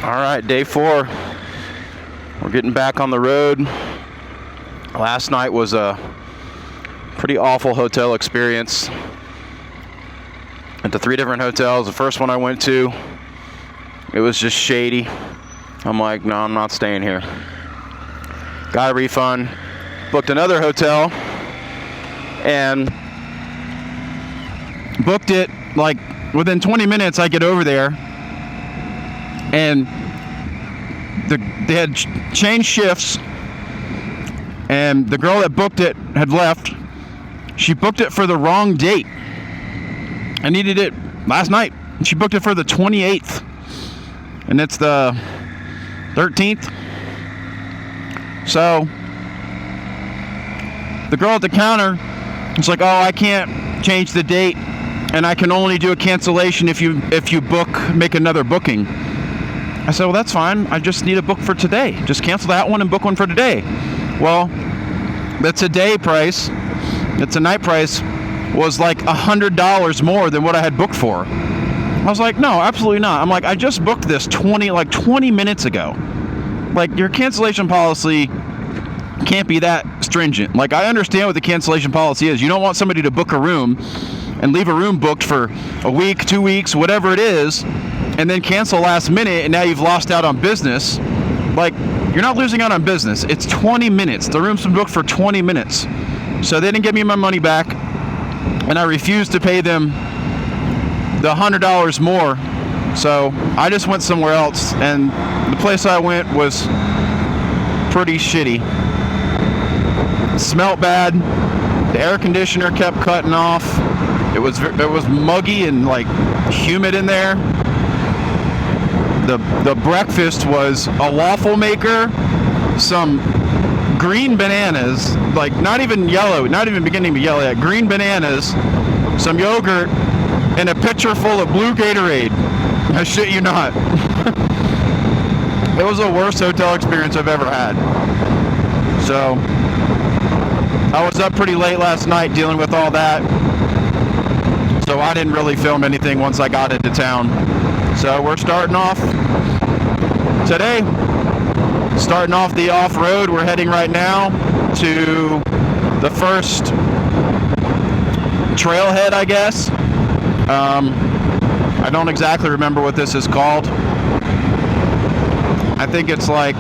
All right, day 4. We're getting back on the road. Last night was a pretty awful hotel experience at the 3 different hotels. The first one I went to, it was just shady. I'm like, no, I'm not staying here. Got a refund, booked another hotel, and booked it like within 20 minutes. I get over there, and they had changed shifts, and the girl that booked it had left. She booked it for the wrong date. I needed it last night. She booked it for the 28th, and it's the 13th. So the girl at the counter was like, "Oh, I can't change the date, and I can only do a cancellation if you make another booking." I said, "Well, that's fine. I just need a book for today. Just cancel that one and book one for today." Well, that's a day price. It's a night price was like $100 more than what I had booked for. I was like, no, absolutely not. I'm like, I just booked this 20 minutes ago. Like, your cancellation policy can't be that stringent. Like, I understand what the cancellation policy is. You don't want somebody to book a room and leave a room booked for a week, 2 weeks, whatever it is, and then cancel last minute, and now you've lost out on business. Like, you're not losing out on business. It's 20 minutes. The room's been booked for 20 minutes. So they didn't give me my money back, and I refused to pay them the $100 more. So I just went somewhere else, and the place I went was pretty shitty. It smelled bad. The air conditioner kept cutting off. It was muggy and like humid in there. The breakfast was a waffle maker, some green bananas, like not even yellow, not even beginning to yellow yet, green bananas, some yogurt, and a pitcher full of blue Gatorade. I shit you not. It was the worst hotel experience I've ever had. So I was up pretty late last night dealing with all that, so I didn't really film anything once I got into town. So we're starting off today, starting off the off-road. We're heading right now to the first trailhead, I guess. I don't exactly remember what this is called. I think it's like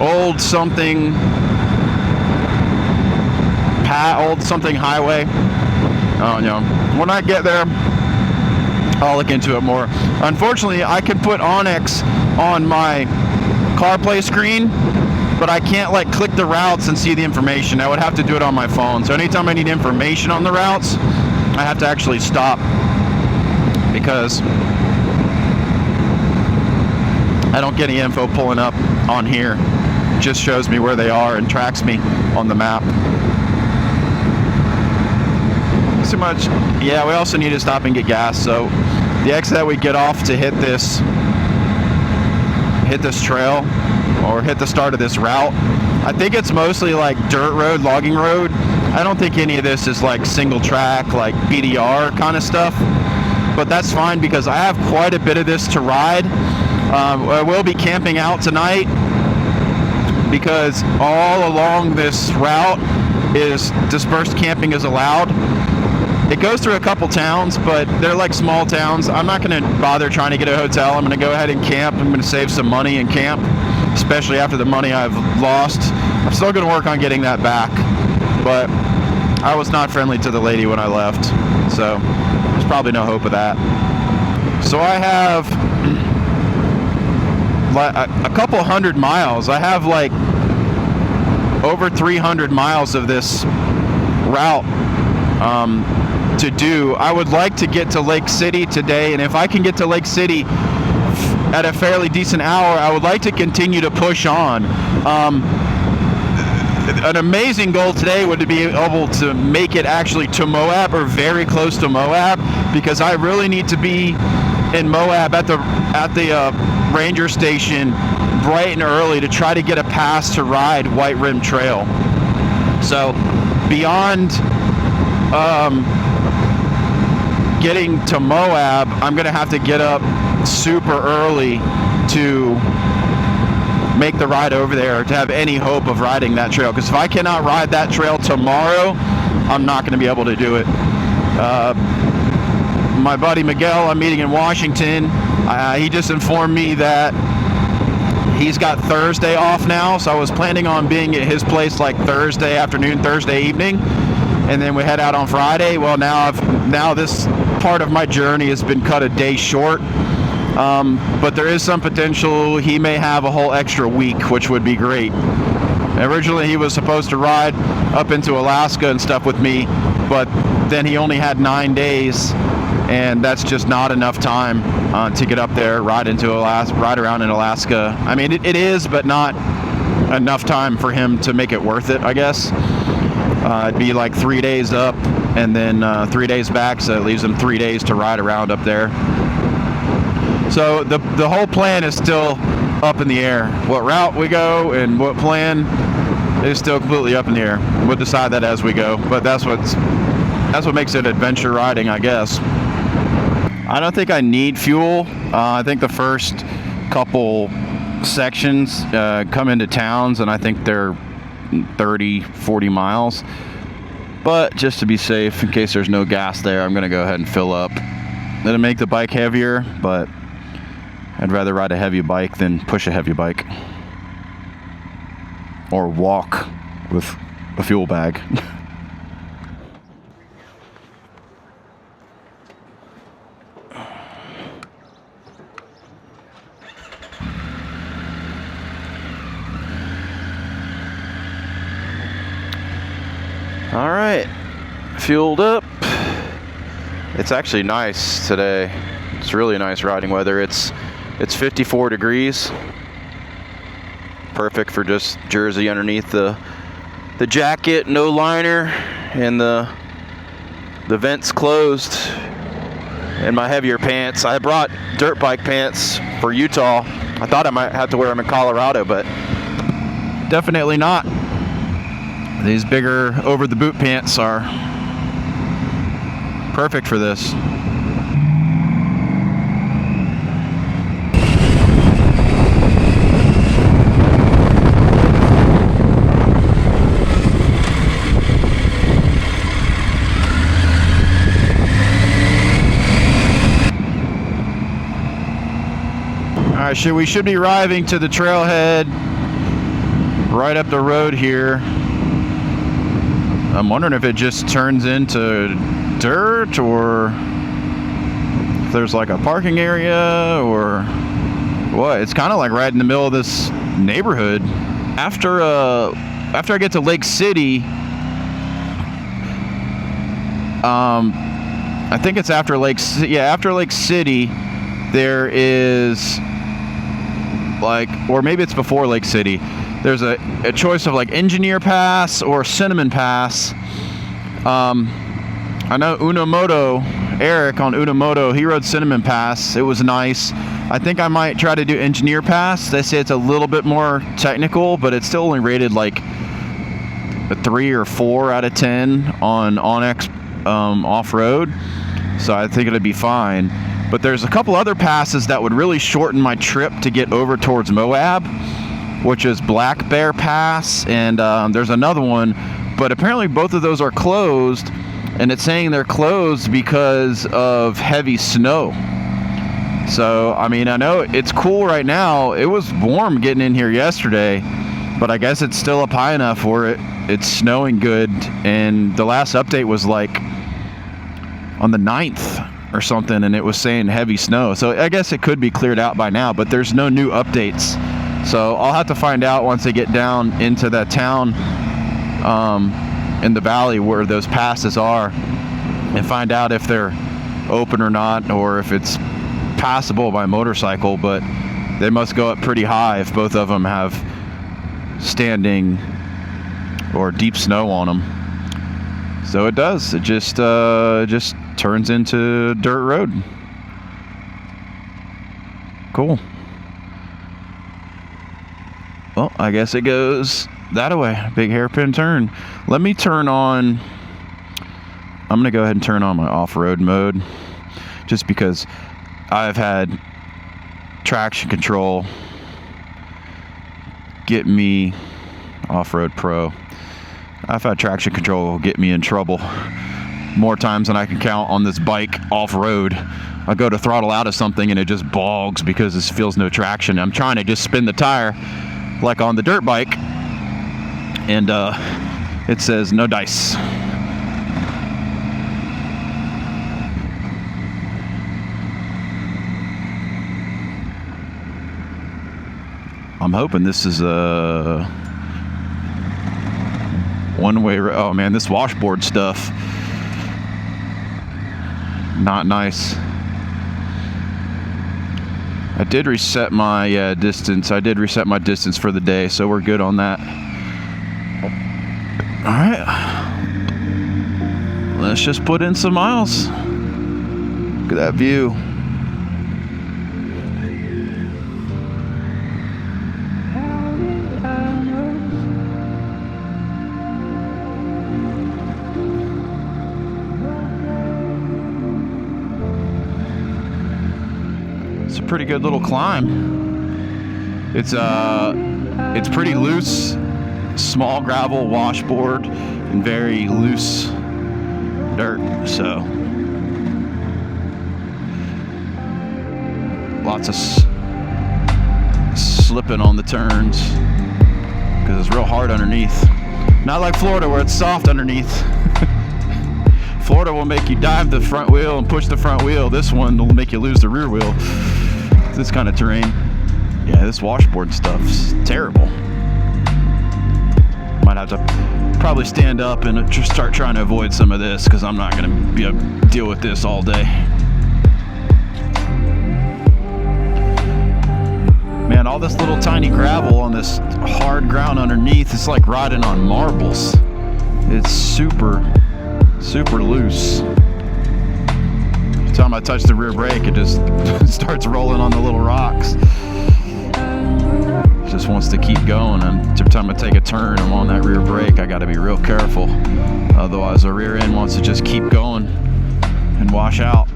old something highway. Oh, no. When I get there, I'll look into it more. Unfortunately, I can put Onyx on my CarPlay screen, but I can't like click the routes and see the information. I would have to do it on my phone. So anytime I need information on the routes, I have to actually stop, because I don't get any info pulling up on here. It just shows me where they are and tracks me on the map. So much. Yeah, we also need to stop and get gas. So the exit that we get off to hit this trail, or hit the start of this route, I think it's mostly like dirt road, logging road. I don't think any of this is like single track, like BDR kind of stuff, but that's fine because I have quite a bit of this to ride. I will be camping out tonight because all along this route is dispersed camping is allowed. It goes through a couple towns, but they're like small towns. I'm not going to bother trying to get a hotel. I'm going to go ahead and camp. I'm going to save some money and camp, especially after the money I've lost. I'm still going to work on getting that back, but I was not friendly to the lady when I left, so there's probably no hope of that. So I have a couple hundred miles. I have like over 300 miles of this route to do. I would like to get to Lake City today, and if I can get to Lake City at a fairly decent hour, I would like to continue to push on. An amazing goal today would be able to make it actually to Moab, or very close to Moab, because I really need to be in Moab at the ranger station bright and early to try to get a pass to ride White Rim Trail. So beyond getting to Moab, I'm going to have to get up super early to make the ride over there, to have any hope of riding that trail. Because if I cannot ride that trail tomorrow, I'm not going to be able to do it. My buddy Miguel, I'm meeting in Washington. He just informed me that he's got Thursday off now, so I was planning on being at his place like Thursday afternoon, Thursday evening, and then we head out on Friday. Well, now this part of my journey has been cut a day short, but there is some potential he may have a whole extra week, which would be great. Originally, he was supposed to ride up into Alaska and stuff with me, but then he only had 9 days, and that's just not enough time to get up there, ride around in Alaska. I mean, it is, but not enough time for him to make it worth it, I guess. It'd be like 3 days up and then 3 days back, so it leaves him 3 days to ride around up there. So the whole plan is still up in the air. What route we go and what plan is still completely up in the air. We'll decide that as we go, but that's what makes it adventure riding, I guess. I don't think I need fuel. I think the first couple sections come into towns, and I think they're 30, 40 miles. But just to be safe, in case there's no gas there, I'm going to go ahead and fill up. It'll make the bike heavier, but I'd rather ride a heavy bike than push a heavy bike. Or walk with a fuel bag. All right, fueled up. It's actually nice today. It's really nice riding weather. It's 54 degrees. Perfect for just jersey underneath the jacket, no liner, and the vents closed, and my heavier pants. I brought dirt bike pants for Utah. I thought I might have to wear them in Colorado, but definitely not. These bigger over the boot pants are perfect for this. All right, we should be arriving to the trailhead right up the road here. I'm wondering if it just turns into dirt, or if there's like a parking area, or what. It's kind of like right in the middle of this neighborhood. After I get to Lake City, I think it's after Lake City, there is like, or maybe it's before Lake City. There's a choice of like Engineer Pass or Cinnamon Pass. I know Eric on Unamoto, he rode Cinnamon Pass. It was nice. I think I might try to do Engineer Pass. They say it's a little bit more technical, but it's still only rated like a 3 or 4 out of 10 on OnX off-road. So I think it'd be fine. But there's a couple other passes that would really shorten my trip to get over towards Moab, which is Black Bear Pass, and there's another one, but apparently both of those are closed, and it's saying they're closed because of heavy snow. So, I mean, I know it's cool right now. It was warm getting in here yesterday, but I guess it's still up high enough where it's snowing good, and the last update was like on the 9th or something, and it was saying heavy snow. So I guess it could be cleared out by now, but there's no new updates. So I'll have to find out once they get down into that town in the valley where those passes are, and find out if they're open or not, or if it's passable by motorcycle. But they must go up pretty high if both of them have standing or deep snow on them. So it does. It just turns into dirt road. Cool. Well, I guess it goes that way. Big hairpin turn. Let me turn on... I'm going to go ahead and turn on my off-road mode, just because I've had traction control get me off-road pro. I've had traction control get me in trouble more times than I can count on this bike off-road. I go to throttle out of something and it just bogs because it feels no traction. I'm trying to just spin the tire like on the dirt bike, and it says no dice. I'm hoping this is a one-way. Oh man, this washboard stuff, not nice. I did reset my distance. I did reset my distance for the day, so we're good on that. All right, let's just put in some miles. Look at that view. It's a pretty good little climb. It's pretty loose, small gravel washboard and very loose dirt, so lots of slipping on the turns because it's real hard underneath. Not like Florida where it's soft underneath. Florida will make you dive the front wheel and push the front wheel. This one will make you lose the rear wheel. This kind of terrain. Yeah, this washboard stuff's terrible. Might have to probably stand up and just start trying to avoid some of this because I'm not going to be able to deal with this all day. Man, all this little tiny gravel on this hard ground underneath, it's like riding on marbles. It's super loose. Every time I touch the rear brake, it just starts rolling on the little rocks. It just wants to keep going, and every time I take a turn, I'm on that rear brake. I got to be real careful, otherwise the rear end wants to just keep going and wash out.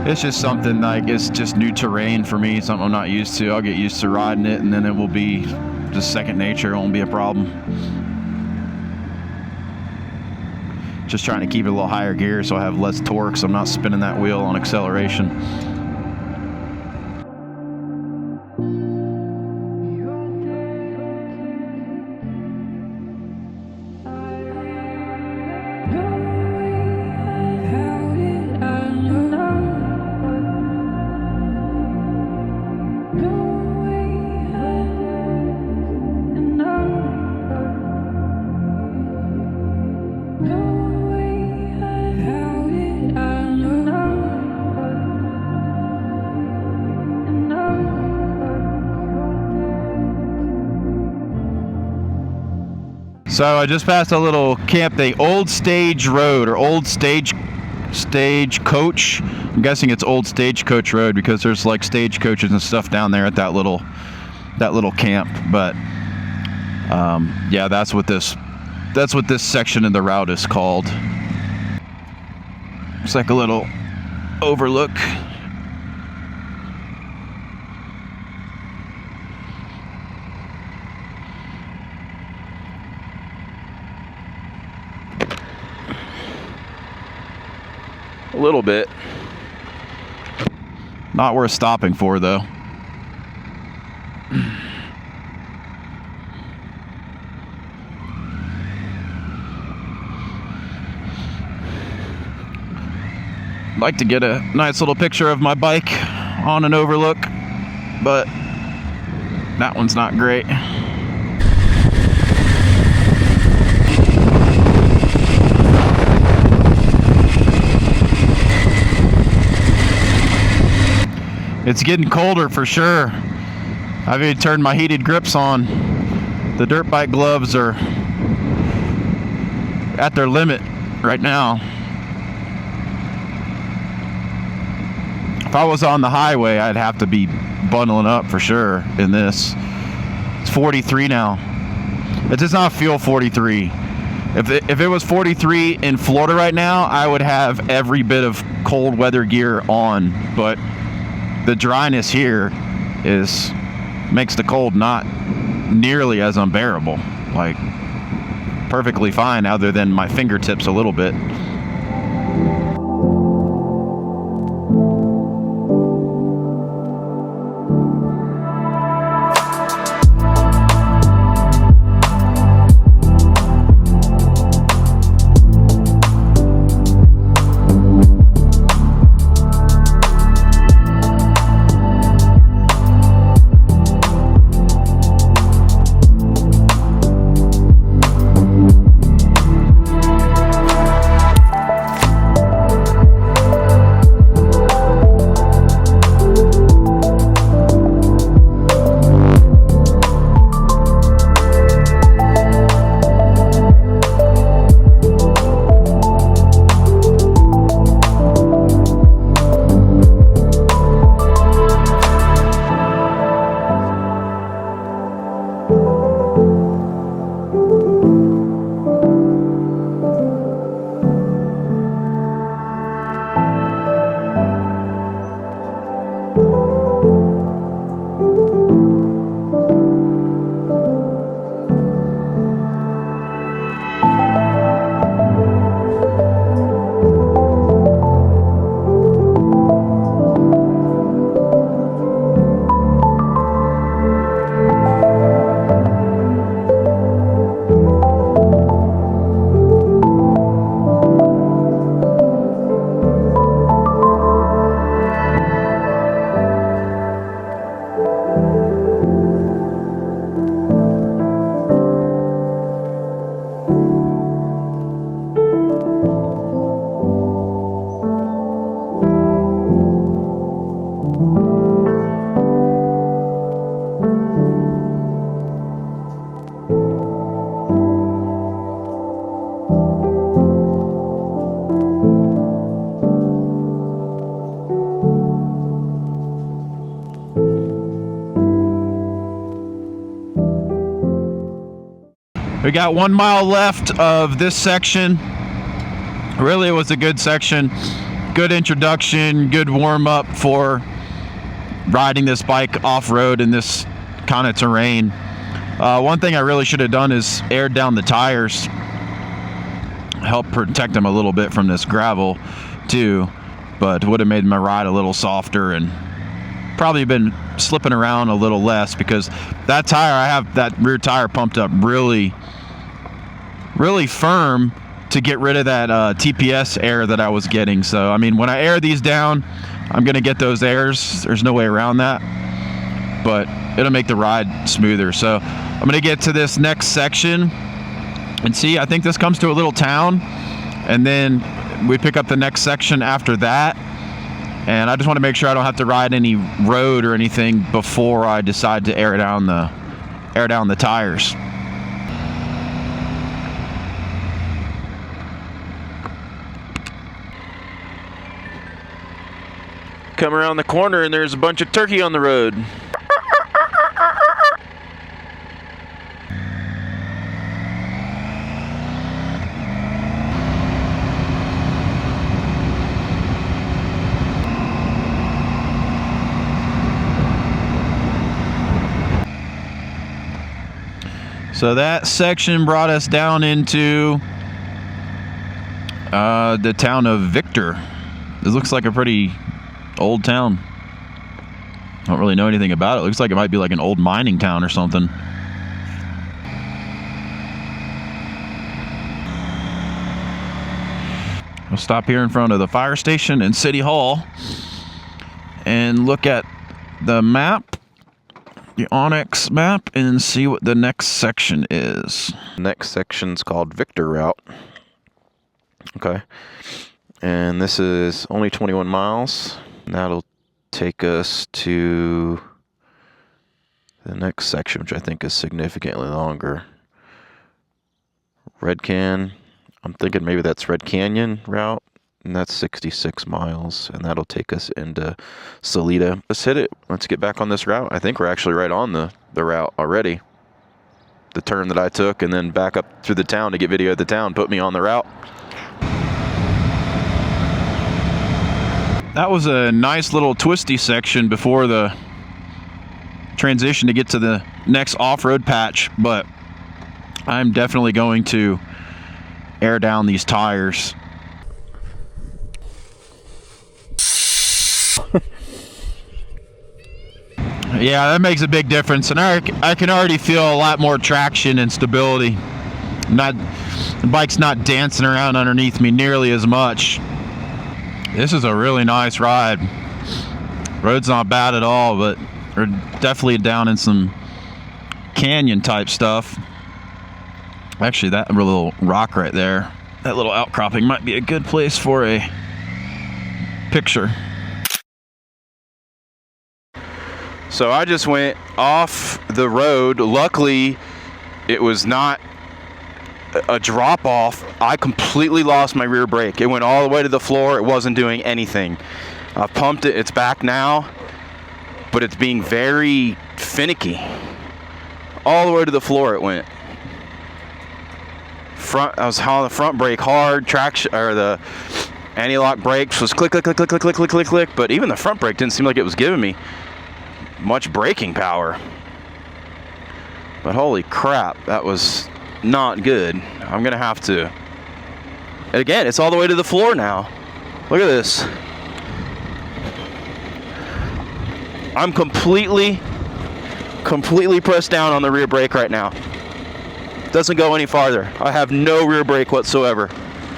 It's just something like, it's just new terrain for me, something I'm not used to. I'll get used to riding it, and then it will be just second nature. It won't be a problem. Just trying to keep it a little higher gear so I have less torque, so I'm not spinning that wheel on acceleration. So I just passed a little camp, the Old Stage Road, or Old Stagecoach. I'm guessing it's Old Stagecoach Road because there's like stagecoaches and stuff down there at that little camp. But yeah, that's what this section of the route is called. It's like a little overlook. A little bit. Not worth stopping for, though. I'd like to get a nice little picture of my bike on an overlook, but that one's not great. It's getting colder for sure. I've even turned my heated grips on. The dirt bike gloves are at their limit right now. If I was on the highway, I'd have to be bundling up for sure in this. It's 43 now. It does not feel 43. If it was 43 in Florida right now, I would have every bit of cold weather gear on. But the dryness here makes the cold not nearly as unbearable. Like, perfectly fine, other than my fingertips a little bit. We got 1 mile left of this section. Really, it was a good section. Good introduction, good warm up for riding this bike off-road in this kind of terrain. One thing I really should have done is aired down the tires. Help protect them a little bit from this gravel too, but would have made my ride a little softer and probably been slipping around a little less, because that tire, I have that rear tire pumped up really firm to get rid of that TPS air that I was getting. So, I mean, when I air these down, I'm going to get those airs. There's no way around that, but it'll make the ride smoother. So I'm going to get to this next section and see, I think this comes to a little town, and then we pick up the next section after that. And I just want to make sure I don't have to ride any road or anything before I decide to air down the tires. Come around the corner and there's a bunch of turkey on the road. So that section brought us down into the town of Victor. This looks like a pretty old town. Don't really know anything about it. Looks like it might be like an old mining town or something. We'll stop here in front of the fire station and City Hall and look at the map, the Onyx map, and see what the next section is. Next section's called Victor Route. Okay. And this is only 21 miles. That'll take us to the next section, which I think is significantly longer. Red Can. I'm thinking maybe that's Red Canyon route, and that's 66 miles, and that'll take us into Salida. Let's hit it. Let's get back on this route. I think we're actually right on the route already. the turn that I took and then back up through the town to get video of the town, put me on the route. That was a nice little twisty section before the transition to get to the next off-road patch, but I'm definitely going to air down these tires. Yeah, that makes a big difference, and I can already feel a lot more traction and stability. The bike's not dancing around underneath me nearly as much. This is a really nice ride. Road's not bad at all, but we're definitely down in some canyon type stuff. Actually, that little rock right there, that little outcropping might be a good place for a picture. So I just went off the road. Luckily, it was not a drop off. I completely lost my rear brake. It went all the way to the floor. It wasn't doing anything. I've pumped it. It's back now, but it's being very finicky. All the way to the floor it went. I was hauling the front brake hard. Traction, or the anti-lock brakes was click, click, click, click, click, click, click, click, click. But even the front brake didn't seem like it was giving me much braking power. But holy crap, that was not good. I'm gonna have to, and again, it's all the way to the floor now. Look at this. I'm completely pressed down on the rear brake right now. Doesn't go any farther. I have no rear brake whatsoever.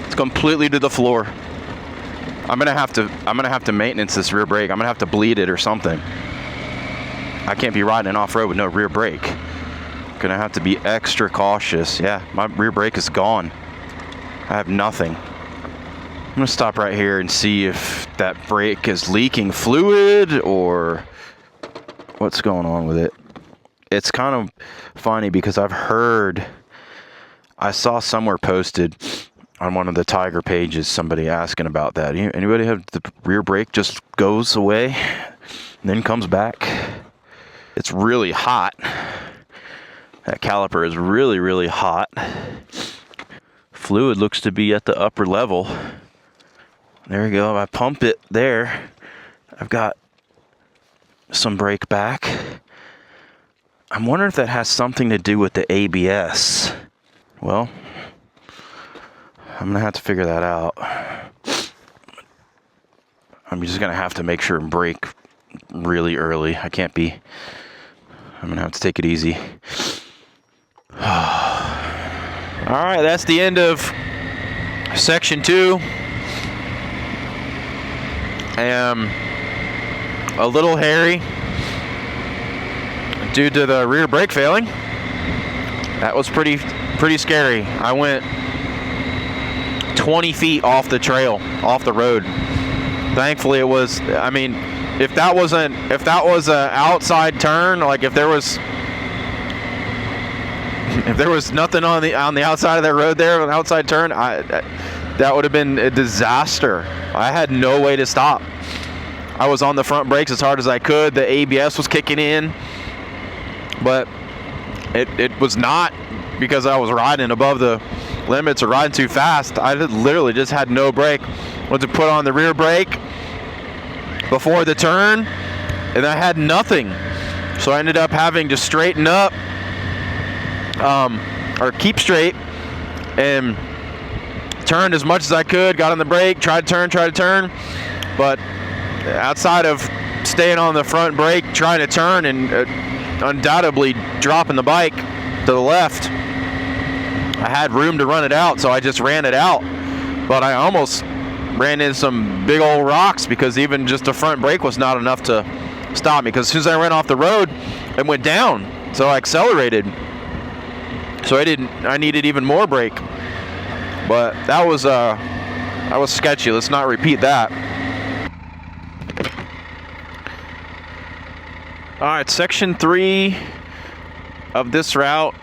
It's completely to the floor. I'm gonna have to maintenance this rear brake. I'm gonna have to bleed it or something. I can't be riding off-road with no rear brake. Gonna have to be extra cautious. Yeah, my rear brake is gone. I have nothing. I'm gonna stop right here and see if that brake is leaking fluid or what's going on with it. It's kind of funny because I saw somewhere posted on one of the Tiger pages somebody asking about that. Anybody have the rear brake just goes away and then comes back? It's really hot. That caliper is really, really hot. Fluid looks to be at the upper level. There we go. I pump it there. I've got some brake back. I'm wondering if that has something to do with the ABS. Well, I'm gonna have to figure that out. I'm just gonna have to make sure and brake really early. I'm gonna have to take it easy. All right, that's the end of section 2. A little hairy due to the rear brake failing. That was pretty scary. I went 20 feet off the trail, off the road. Thankfully, it was. I mean, if that was an outside turn, like if there was nothing on the outside of that road there, an outside turn, that would have been a disaster. I had no way to stop. I was on the front brakes as hard as I could. The ABS was kicking in, but it was not because I was riding above the limits or riding too fast. I literally just had no brake. Went to put on the rear brake before the turn, and I had nothing. So I ended up having to straighten up, or keep straight, and turned as much as I could, got on the brake, tried to turn, but outside of staying on the front brake, trying to turn, and undoubtedly dropping the bike to the left, I had room to run it out, so I just ran it out. But I almost ran into some big old rocks because even just the front brake was not enough to stop me, because as soon as I ran off the road, it went down, so I accelerated. So I needed even more brake. But that was sketchy. Let's not repeat that. All right, section 3 of this route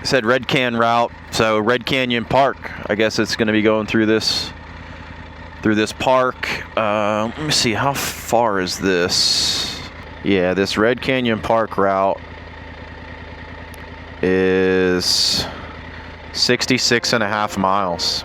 said Red Can route. So Red Canyon Park. I guess it's going to be going through this park. Let me see, how far is this? Yeah, this Red Canyon Park route is 66.5 miles.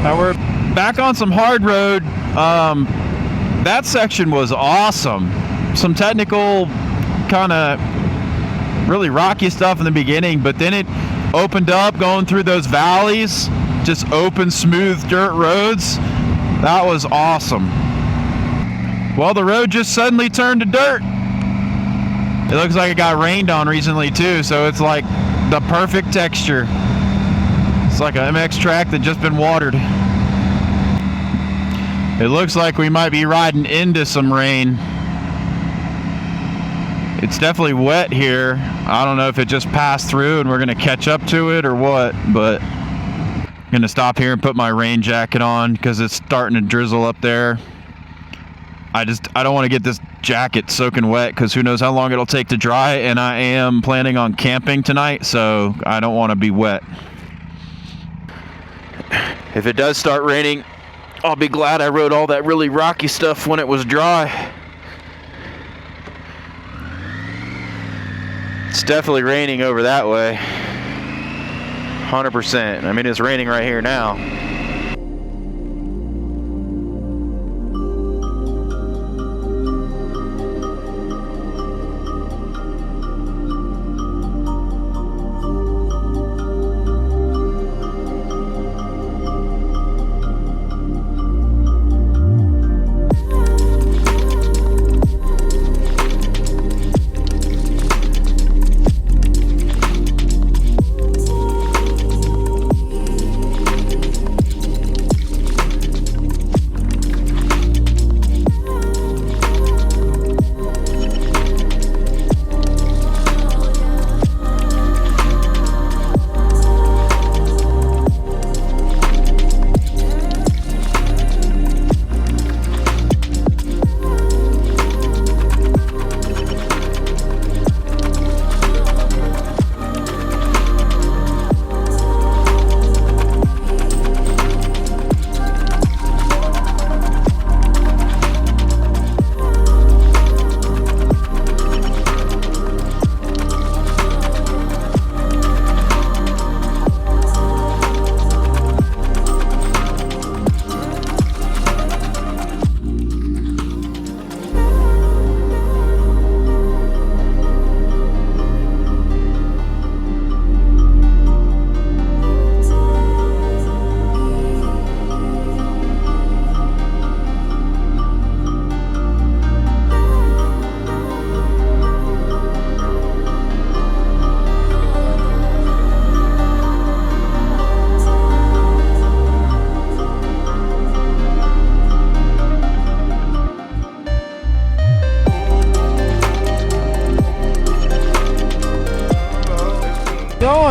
Now we're back on some hard road. That section was awesome. Some technical, kind of really rocky stuff in the beginning, but then it opened up going through those valleys, just open, smooth dirt roads. That was awesome. Well, the road just suddenly turned to dirt. It looks like it got rained on recently too, so it's like the perfect texture. It's like an MX track that just been watered. It looks like we might be riding into some rain. It's definitely wet here. I don't know if it just passed through and we're gonna catch up to it or what, but I'm gonna stop here and put my rain jacket on because it's starting to drizzle up there. I don't want to get this jacket soaking wet because who knows how long it'll take to dry, and I am planning on camping tonight, so I don't want to be wet. If it does start raining, I'll be glad I rode all that really rocky stuff when it was dry. It's definitely raining over that way. 100%. I mean, it's raining right here now.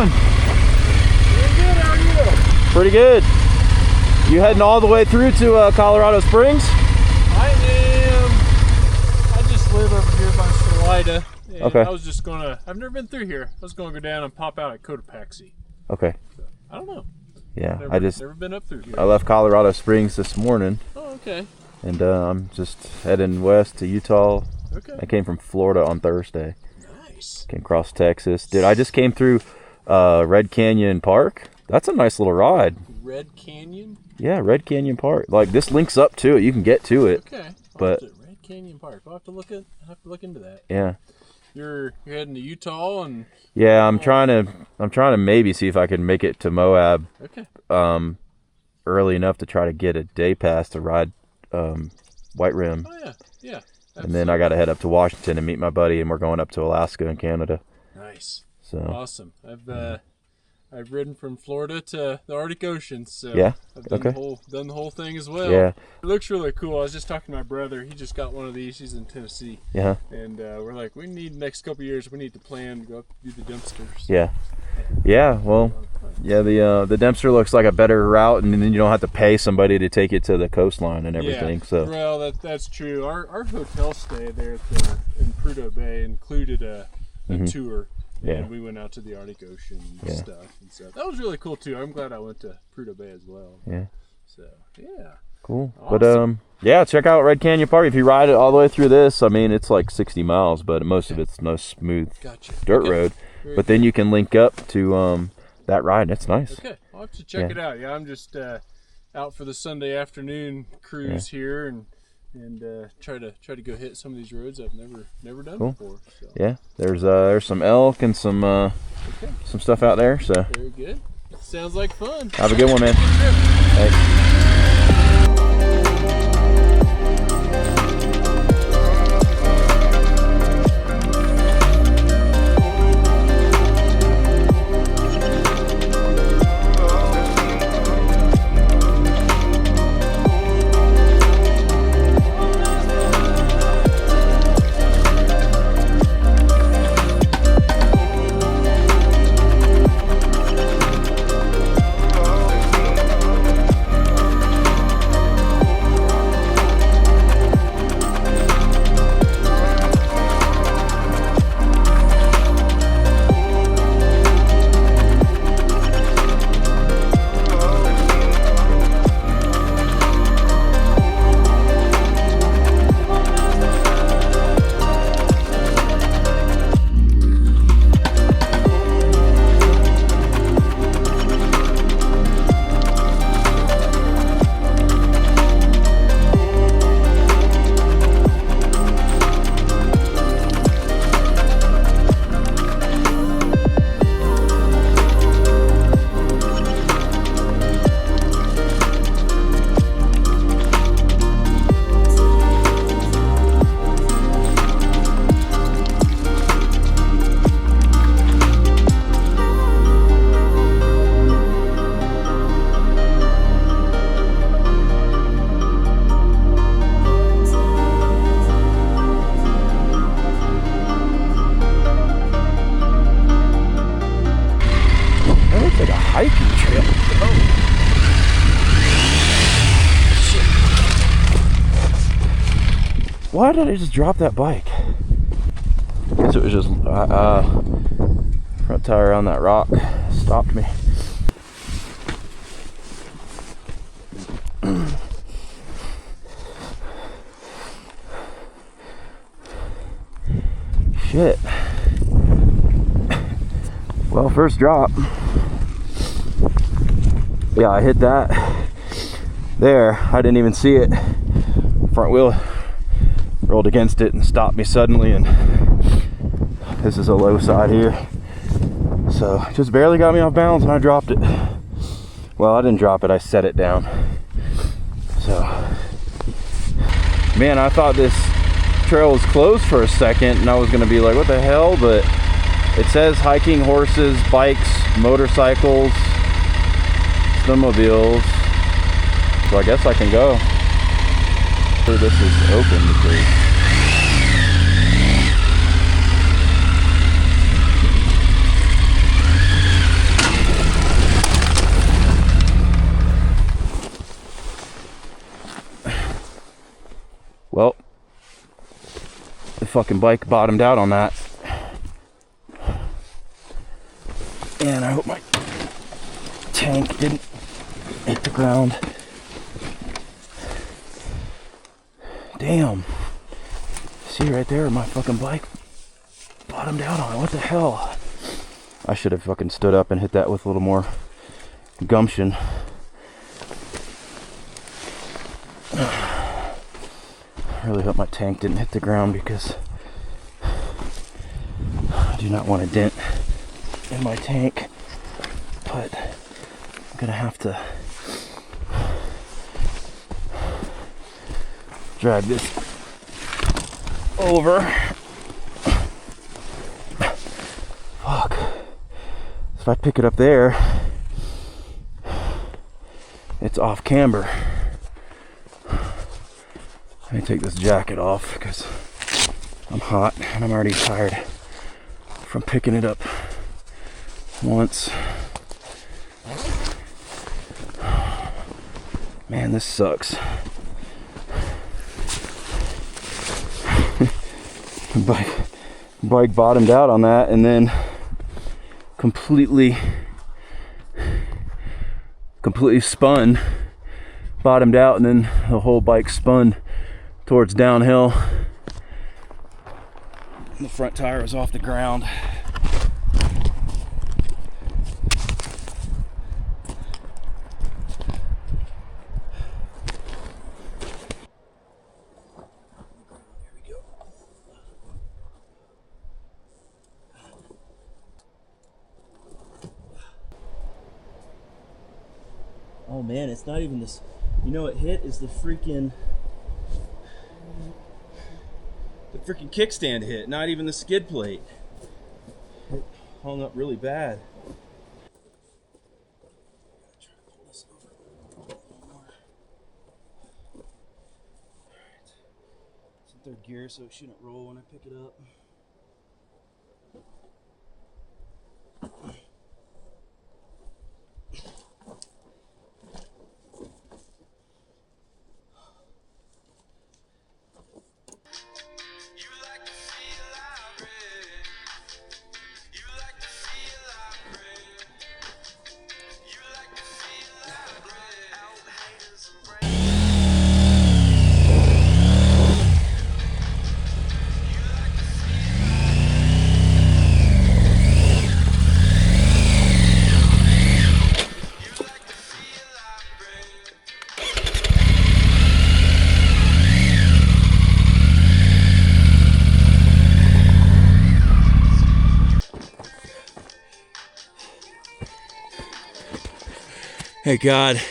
doing? Pretty good, how are you? Pretty good. You heading all the way through to Colorado Springs? I am. I just live over here by Salida. And Okay. I was just gonna. I've never been through here. I was gonna go down and pop out at Cotopaxi. Okay. So, I don't know. Yeah, Never been up through here. I left Colorado Springs this morning, Oh, okay. and I'm just heading west to Utah. Okay. I came from Florida on Thursday. Nice. Came across Texas. Dude, I just came through Red Canyon Park. That's a nice little ride. Red Canyon. Yeah, Red Canyon Park. Like, this links up to it. You can get to it. Okay. But Red Canyon Park. I'll have to look into that. yeah. You're heading to Utah and. Yeah, I'm trying to maybe see if I can make it to Moab Okay. early enough to try to get a day pass to ride White Rim. Oh yeah. Yeah. And then I got to head up to Washington and meet my buddy, and we're going up to Alaska and Canada. Nice. So Awesome. I've ridden from Florida to the Arctic Ocean, so Yeah? I've done, Okay. done the whole thing as well. Yeah. It looks really cool. I was just talking to my brother. He just got one of these. He's in Tennessee. yeah, And we're like, we need next couple years, we need to plan to go up do the Dempsters. yeah, yeah. Well, yeah. The Dempster looks like a better route, and then you don't have to pay somebody to take it to the coastline and everything. Yeah. So Well, that's true. Our hotel stay there in Prudhoe Bay included a tour. Yeah. And we went out to the Arctic Ocean and Yeah. stuff. And so that was really cool too. I'm glad I went to Prudhoe Bay as well. yeah, So, yeah. cool. Awesome. But yeah, check out Red Canyon Park. If you ride it all the way through this, I mean, it's like 60 miles, but most of it's no smooth Gotcha. dirt Okay. road. Very But then you can link up to that ride. It's nice. Okay, I'll have to check Yeah. it out. Yeah, I'm just out for the Sunday afternoon cruise here and try to go hit some of these roads I've never done Cool. before. So. Yeah, there's some elk and some stuff out there. So Very good. Sounds like fun. have a good one, man. Good trip. Thanks. That looks like a hiking trail. Why did I just drop that bike? Guess it was just front tire on that rock stopped me. Shit. Well, first drop. Yeah, I hit that there. I didn't even see it. Front wheel rolled against it and stopped me suddenly, and this is a low side here. So just barely got me off balance and I dropped it. Well, I didn't drop it, I set it down. So, man, I thought this trail was closed for a second and I was gonna be like, what the hell? But it says hiking, horses, bikes, motorcycles, snowmobiles. So I guess I can go. So this is open because fucking bike bottomed out on that. And I hope my tank didn't hit the ground. Damn. See right there, my fucking bike bottomed out on it. What the hell? I should have fucking stood up and hit that with a little more gumption. I really hope my tank didn't hit the ground because I do not want a dent in my tank, but I'm gonna have to drag this over. Fuck. If I pick it up there, it's off camber. Let me take this jacket off because I'm hot and I'm already tired from picking it up once. Man, this sucks. Bike bottomed out on that and then completely spun, bottomed out, and then the whole bike spun towards downhill. The front tire was off the ground. Oh man, it's not even this. You know what hit is the freaking kickstand hit, not even the skid plate. It hung up really bad. Try to pull this over a little more. Alright. It's in third gear, so it shouldn't roll when I pick it up. Hey God,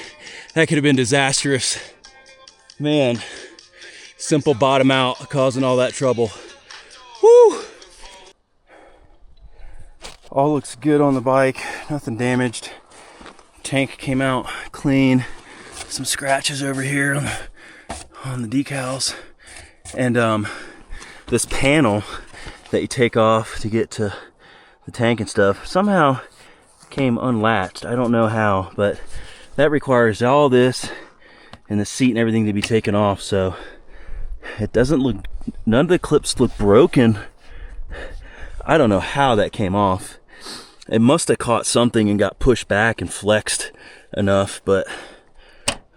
that could have been disastrous. Man, simple bottom out causing all that trouble. Woo! All looks good on the bike, nothing damaged. Tank came out clean. Some scratches over here on the decals. And this panel that you take off to get to the tank and stuff somehow came unlatched. I don't know how, but that requires all this and the seat and everything to be taken off, so it doesn't look, none of the clips look broken. I don't know how that came off. It must have caught something and got pushed back and flexed enough, but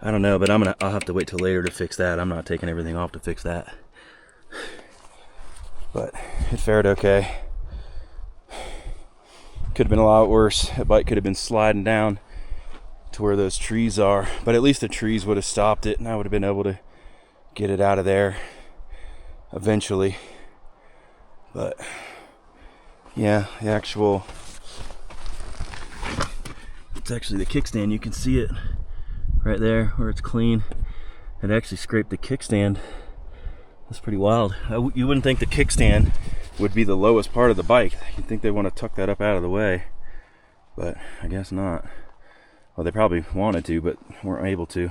I don't know. But I'll have to wait till later to fix that. I'm not taking everything off to fix that, but it fared okay. Could have been a lot worse. That bike could have been sliding down to where those trees are, but at least the trees would have stopped it and I would have been able to get it out of there eventually. But yeah, the actual, it's actually the kickstand. You can see it right there where it's clean. It actually scraped the kickstand. That's pretty wild. You wouldn't think the kickstand would be the lowest part of the bike. You'd think they want to tuck that up out of the way, but I guess not. Well, they probably wanted to, but weren't able to.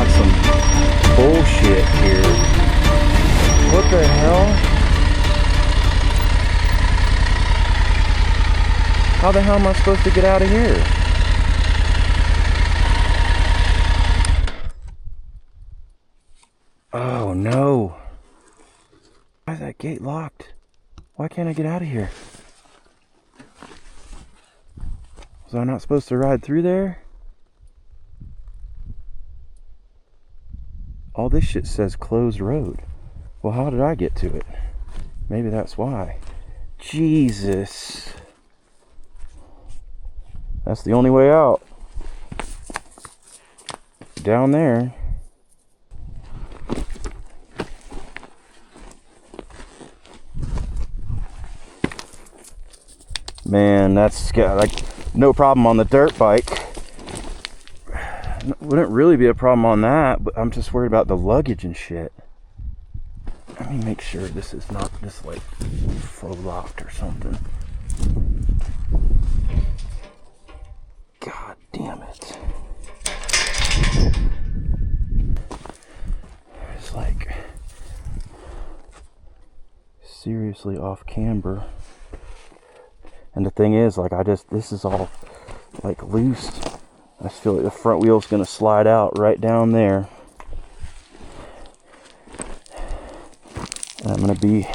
got some bullshit here. What the hell? How the hell am I supposed to get out of here? Oh no. Why is that gate locked? Why can't I get out of here? Was I not supposed to ride through there? All this shit says closed road. Well, how did I get to it? Maybe that's why. Jesus. That's the only way out. Down there. Man, that's like no problem on the dirt bike. Wouldn't really be a problem on that, but I'm just worried about the luggage and shit. Let me make sure this is not this like faux locked or something. God damn it. It's like seriously off camber. And the thing is, like, this is all like loose. I just feel like the front wheel's gonna slide out right down there. And I'm gonna be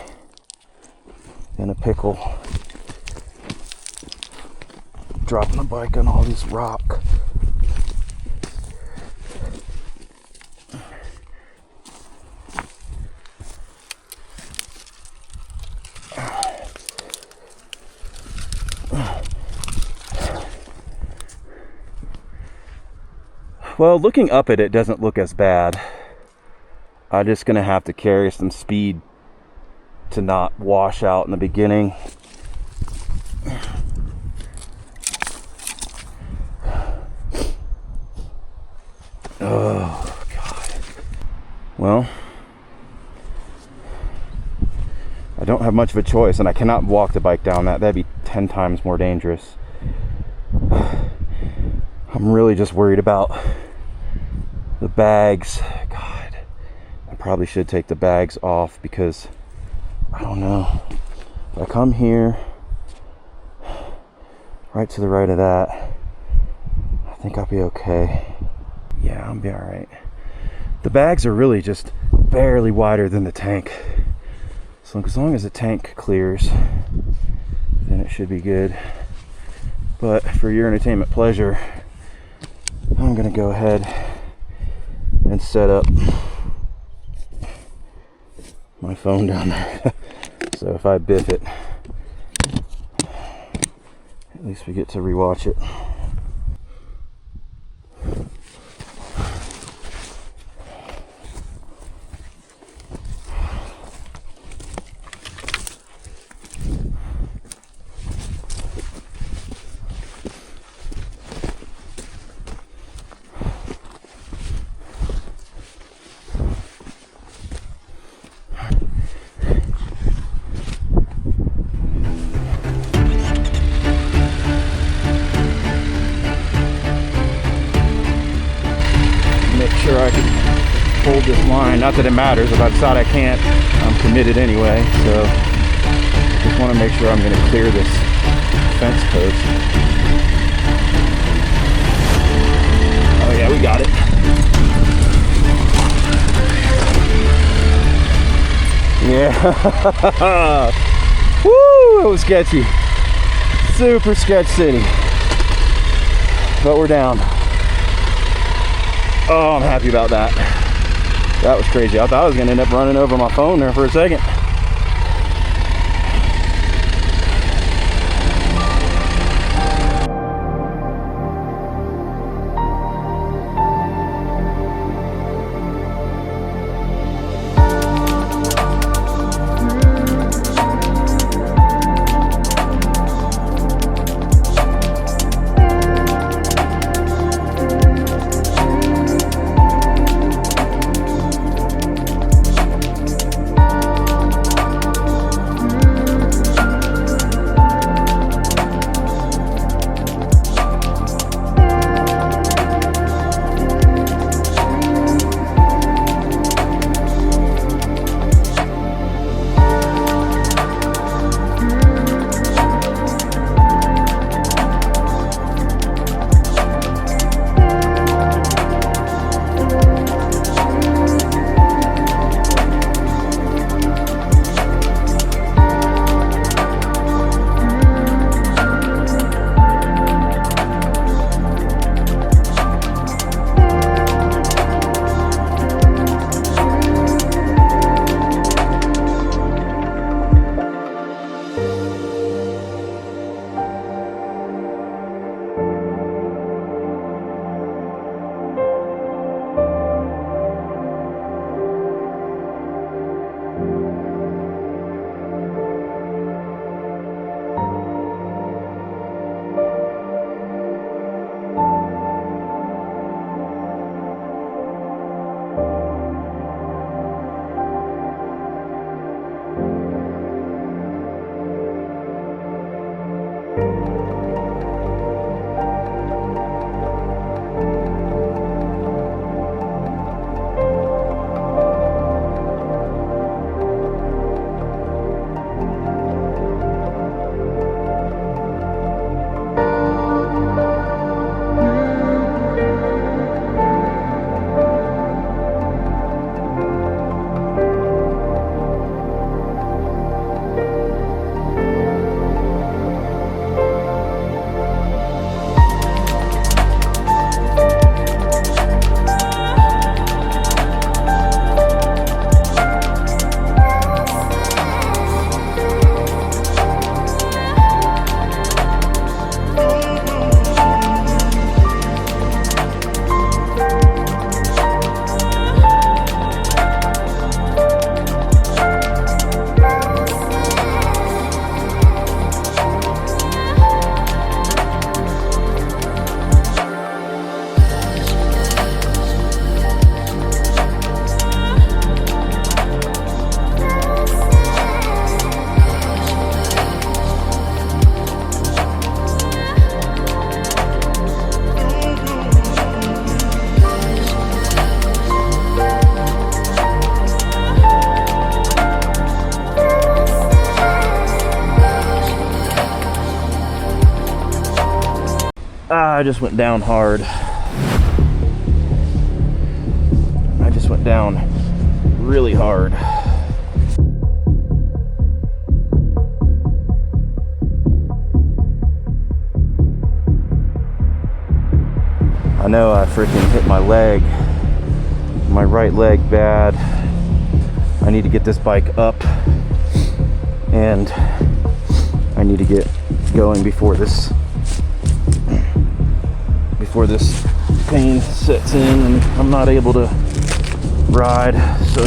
in a pickle. Dropping the bike on all this rock. Well, looking up at it doesn't look as bad. I'm just gonna have to carry some speed to not wash out in the beginning. Oh, God. Well, I don't have much of a choice, and I cannot walk the bike down that. That'd be 10 times more dangerous. I'm really just worried about the bags. God, I probably should take the bags off because I don't know. If I come here, right to the right of that, I think I'll be okay. Yeah, I'll be alright. The bags are really just barely wider than the tank. So as long as the tank clears, then it should be good. But for your entertainment pleasure, I'm gonna go ahead and set up my phone down there. So if I biff it, at least we get to rewatch it. Sure I can hold this line. Not that it matters. If I decide I can't, I'm committed anyway. So just want to make sure I'm going to clear this fence post. Oh yeah, we got it. Yeah. Woo! It was sketchy. Super sketch city. But we're down. Oh, I'm happy about that. That was crazy. I thought I was gonna end up running over my phone there for a second. I just went down hard. I just went down really hard. I know I freaking hit my leg, my right leg bad. I need to get this bike up and I need to get going before this pain sets in and I'm not able to ride. So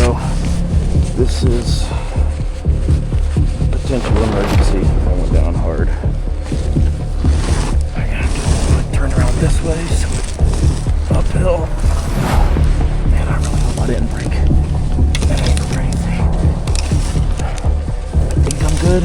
this is a potential emergency if I went down hard. I gotta turn around this way. So uphill. Man, I really hope I didn't break that ankle or anything. I think I'm good.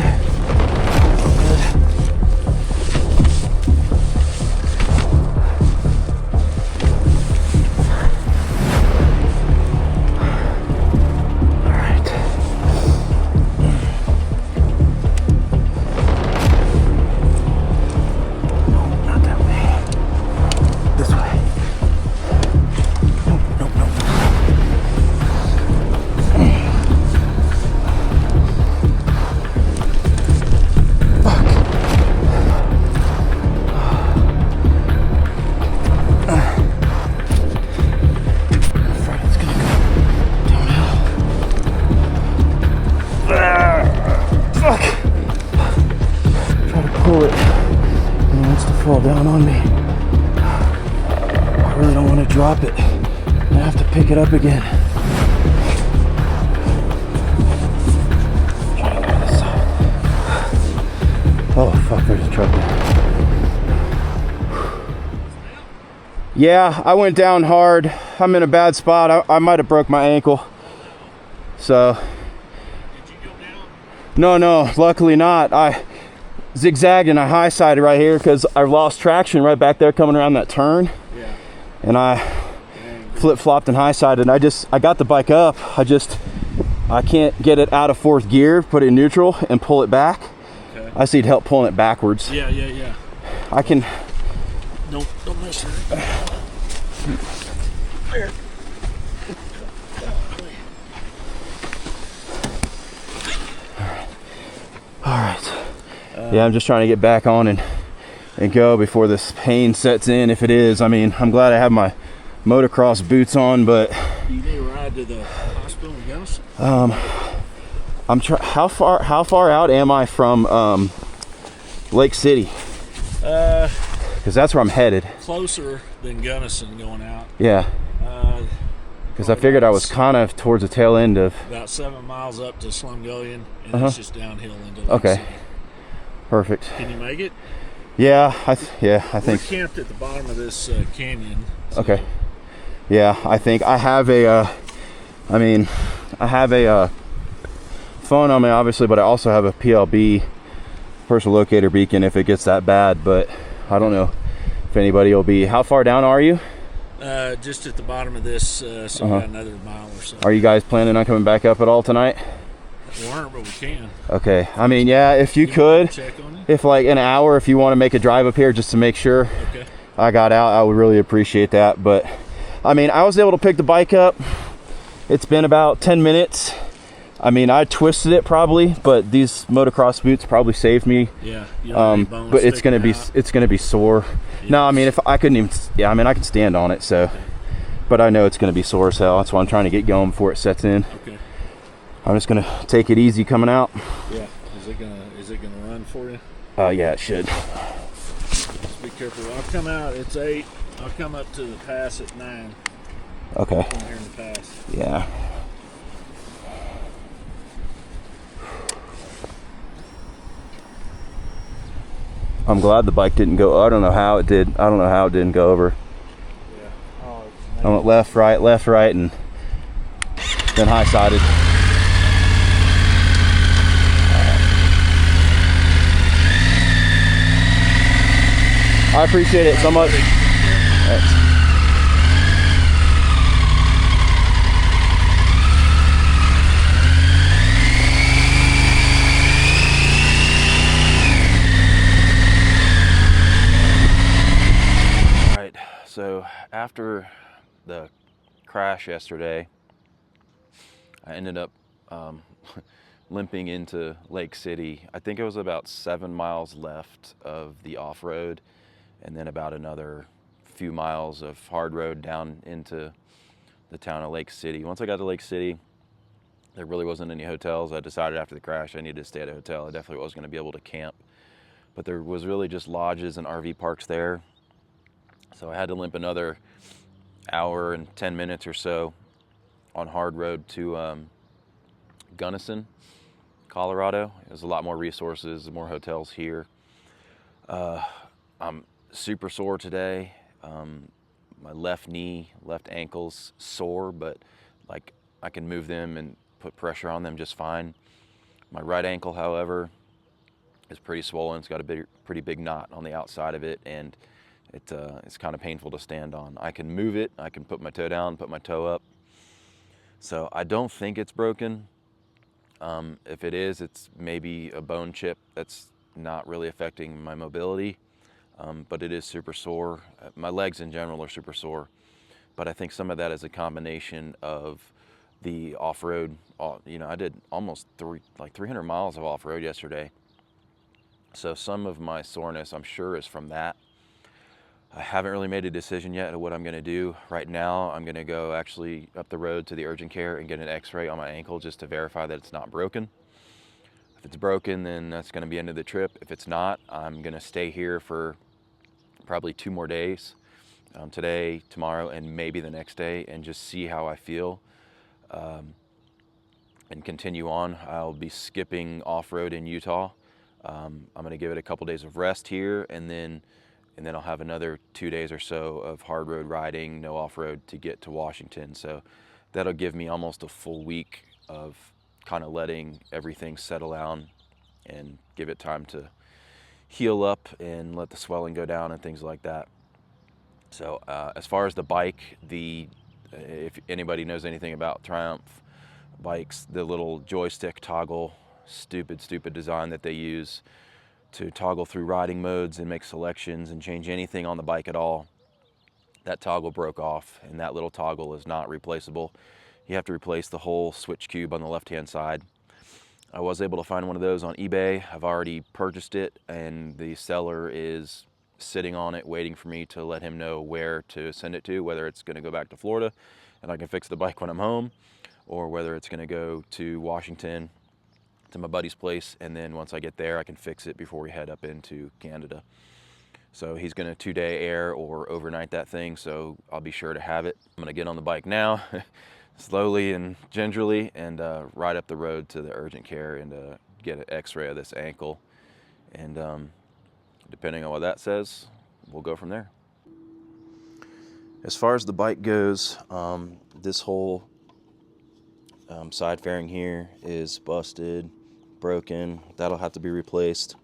Fall down on me. I really don't want to drop it. I have to pick it up again. Try to go to this side. Oh fuck, there's a truck there. Yeah, I went down hard. I'm in a bad spot. I might have broke my ankle. So. Did you go down? No, luckily not. I zigzagged and I high-sided right here because I lost traction right back there coming around that turn. Yeah. And I flip-flopped and high-sided. I got the bike up. I can't get it out of fourth gear, put it in neutral and pull it back. Okay. I just need help pulling it backwards. Yeah. I can. Don't mess with it. There. All right. Yeah, I'm just trying to get back on and go before this pain sets in. If it is, I mean, I'm glad I have my motocross boots on, but You need to ride to the hospital in Gunnison? how far out am I from Lake City? Because that's where I'm headed. Closer than Gunnison going out. Yeah. Because I figured I was kind of towards the tail end of. About 7 miles up to Slumgullion, and it's just downhill into Lake Okay. City. Perfect. Can you make it? Yeah, I think. We're camped at the bottom of this canyon. So. Okay. Yeah, I think I have a. I have a phone on me, obviously, but I also have a PLB, personal locator beacon, if it gets that bad. But I don't know if anybody will be. How far down are you? Just at the bottom of this, so we got another mile or so. Are you guys planning on coming back up at all tonight? We weren't, but we can. Okay. I mean, yeah, if you could, Check on it. if like an hour, if you want to make a drive up here just to make sure Okay. I got out, I would really appreciate that. But I mean, I was able to pick the bike up. It's been about 10 minutes. I mean, I twisted it probably, but these motocross boots probably saved me. Yeah. You don't have any bones But it's sticking gonna be sore. Yes. No, I mean, if I couldn't even, yeah, I mean, I can stand on it, so. Okay. But I know it's gonna be sore as hell. That's why I'm trying to get going before it sets in. Okay. I'm just gonna take it easy coming out. Yeah. Is it gonna run for you? Yeah, it should. Just be careful. I'll come out. It's 8. I'll come up to the pass at 9. Okay. From here in the pass. Yeah. I'm glad the bike didn't go. I don't know how it did. I don't know how it didn't go over. Yeah. Oh, I went left, right, and then high-sided. I appreciate it so much. Thanks. So after the crash yesterday, I ended up limping into Lake City. I think it was about 7 miles left of the off-road, and then about another few miles of hard road down into the town of Lake City. Once I got to Lake City, there really wasn't any hotels. I decided after the crash I needed to stay at a hotel. I definitely wasn't going to be able to camp, but there was really just lodges and RV parks there. So I had to limp another hour and 10 minutes or so on hard road to Gunnison, Colorado. There's a lot more resources, more hotels here. I'm super sore today. My left knee, left ankle's sore, but like I can move them and put pressure on them just fine. My right ankle, however, is pretty swollen. It's got a pretty big knot on the outside of it, and it's kind of painful to stand on. I can move it. I can put my toe down, put my toe up. So I don't think it's broken. If it is, it's maybe a bone chip that's not really affecting my mobility, but it is super sore. My legs in general are super sore, but I think some of that is a combination of the off-road. I did almost 300 miles of off-road yesterday. So some of my soreness, I'm sure, is from that. I haven't really made a decision yet of what I'm going to do. Right now, I'm going to go actually up the road to the urgent care and get an x-ray on my ankle just to verify that it's not broken. If it's broken, then that's going to be the end of the trip. If it's not, I'm going to stay here for probably 2 more days, today, tomorrow, and maybe the next day, and just see how I feel and continue on. I'll be skipping off-road in Utah. I'm going to give it a couple days of rest here, and then I'll have another 2 days or so of hard road riding, no off-road, to get to Washington. So that'll give me almost a full week of kind of letting everything settle down and give it time to heal up and let the swelling go down and things like that. So as far as the bike, if anybody knows anything about Triumph bikes, the little joystick toggle, stupid design that they use to toggle through riding modes and make selections and change anything on the bike at all, that toggle broke off, and that little toggle is not replaceable. You have to replace the whole switch cube on the left-hand side. I was able to find one of those on eBay. I've already purchased it, and the seller is sitting on it waiting for me to let him know where to send it to, whether it's going to go back to Florida and I can fix the bike when I'm home, or whether it's going to go to Washington to my buddy's place, and then once I get there I can fix it before we head up into Canada. So he's going to 2-day air or overnight that thing, so I'll be sure to have it. I'm going to get on the bike now slowly and gingerly and ride up the road to the urgent care and get an x-ray of this ankle, and depending on what that says, we'll go from there. As far as the bike goes, this whole side fairing here is busted, broken. That'll have to be replaced.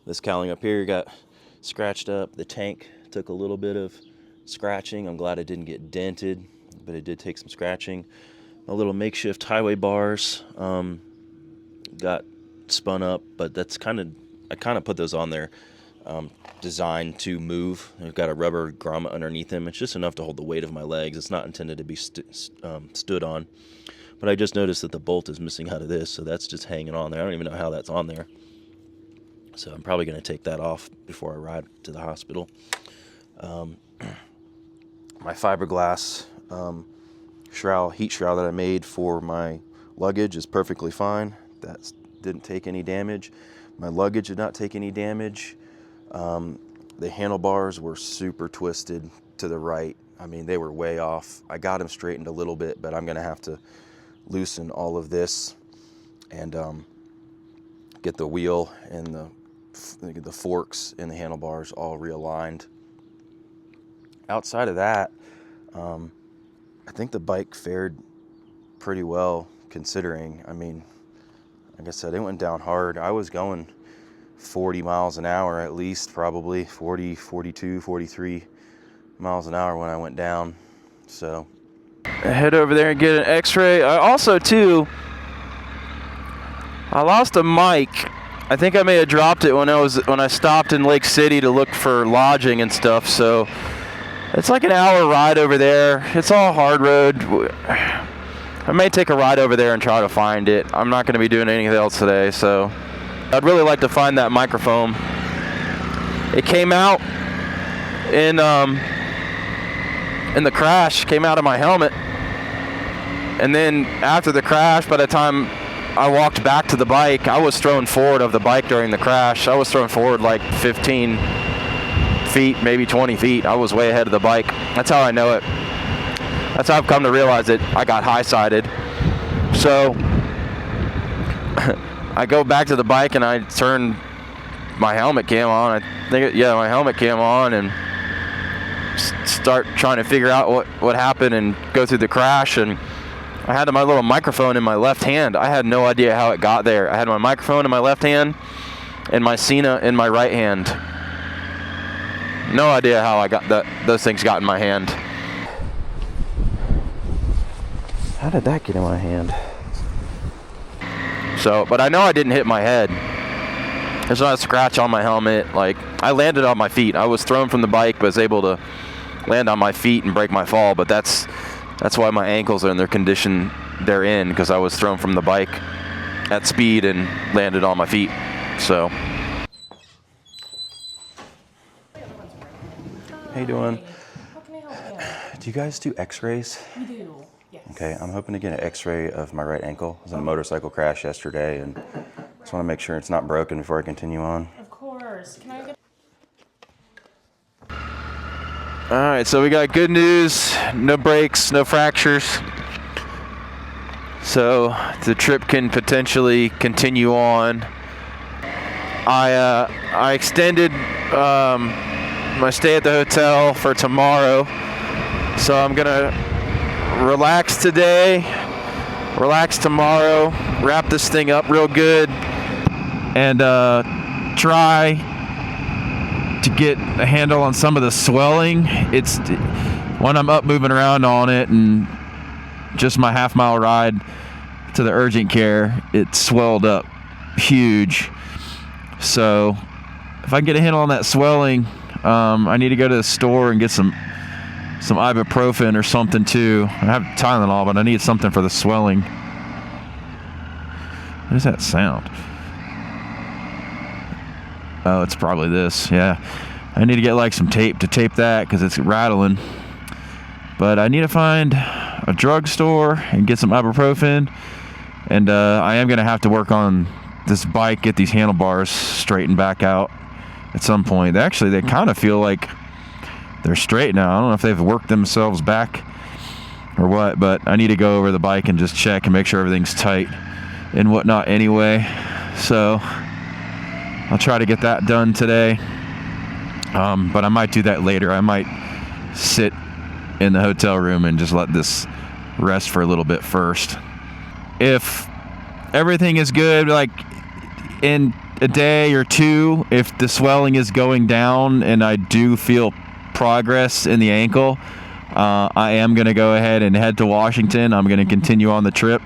This cowling up here got scratched up. The tank took a little bit of scratching. I'm glad it didn't get dented, but it did take some scratching. My little makeshift highway bars got spun up, but I kind of put those on there designed to move. I've got a rubber grommet underneath them. It's just enough to hold the weight of my legs. It's not intended to be stood on. But I just noticed that the bolt is missing out of this, so that's just hanging on there. I don't even know how that's on there. So I'm probably going to take that off before I ride to the hospital. My fiberglass heat shroud that I made for my luggage is perfectly fine. That didn't take any damage. My luggage did not take any damage. The handlebars were super twisted to the right. I mean, they were way off. I got them straightened a little bit, but I'm going to have to loosen all of this and get the wheel and the forks and the handlebars all realigned. Outside of that, I think the bike fared pretty well considering. I mean, like I said, it went down hard. I was going 40 miles an hour at least, probably 40, 42, 43 miles an hour when I went down. So I head over there and get an x-ray. I also too, I lost a mic. I think I may have dropped it when I stopped in Lake City to look for lodging and stuff. So It's like an hour ride over there. It's all hard road. I may take a ride over there and try to find it. I'm not going to be doing anything else today, so I'd really like to find that microphone. It came out in the crash, came out of my helmet. And then after the crash, by the time I walked back to the bike, I was thrown forward of the bike during the crash. I was thrown forward like 15 feet, maybe 20 feet. I was way ahead of the bike. That's how I know it. That's how I've come to realize that I got high-sided. So I go back to the bike and I turn my helmet cam on. I think, my helmet cam on, and start trying to figure out what happened and go through the crash. And I had my little microphone in my left hand. I had no idea how it got there. I had my microphone in my left hand and my Cena in my right hand. No idea how I got those things got in my hand. How did that get in my hand? So, but I know I didn't hit my head. There's not a scratch on my helmet. Like, I landed on my feet. I was thrown from the bike, but was able to land on my feet and break my fall. But that's why my ankles are in their condition they're in, because I was thrown from the bike at speed and landed on my feet. So. How you doing? How can I help you? Do you guys do x-rays? We do, yes. Okay, I'm hoping to get an x-ray of my right ankle. I was in a motorcycle crash yesterday, and just want to make sure it's not broken before I continue on. Of course. Can I get... All right, so we got good news. No breaks, no fractures. So the trip can potentially continue on. I extended my stay at the hotel for tomorrow, so I'm gonna relax today, relax tomorrow, wrap this thing up real good, and try to get a handle on some of the swelling. It's when I'm up moving around on it, and just my half-mile ride to the urgent care, it swelled up huge. So if I can get a handle on that swelling, I need to go to the store and get some ibuprofen or something too. I have Tylenol, but I need something for the swelling. What is that sound? Oh, it's probably this. Yeah, I need to get like some tape to tape that because it's rattling. But I need to find a drugstore and get some ibuprofen. And I am gonna have to work on this bike, get these handlebars straightened back out at some point. They kind of feel like they're straight now. I don't know if they've worked themselves back or what, but I need to go over the bike and just check and make sure everything's tight and whatnot anyway. So I'll try to get that done today. But I might do that later. I might sit in the hotel room and just let this rest for a little bit first. If everything is good, like in a day or two, if the swelling is going down and I do feel progress in the ankle, I am going to go ahead and head to Washington. I'm going to continue on the trip,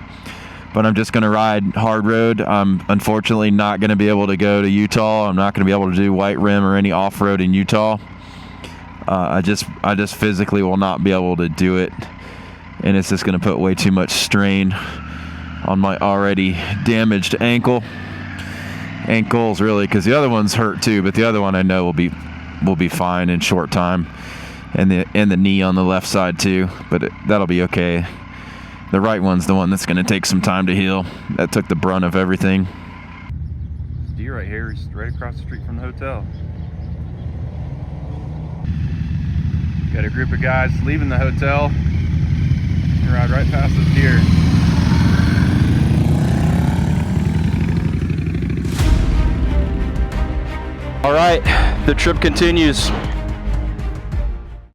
but I'm just going to ride hard road. I'm unfortunately not going to be able to go to Utah. I'm not going to be able to do white rim or any off-road in Utah. I just physically will not be able to do it, and it's just going to put way too much strain on my already damaged ankles really, because the other one's hurt too, but the other one I know will be fine in short time, and the knee on the left side too, but that'll be okay. The right one's the one that's going to take some time to heal. That took the brunt of everything. This deer right here is right across the street from the hotel. Got a group of guys leaving the hotel and ride right past this deer. All right, the trip continues.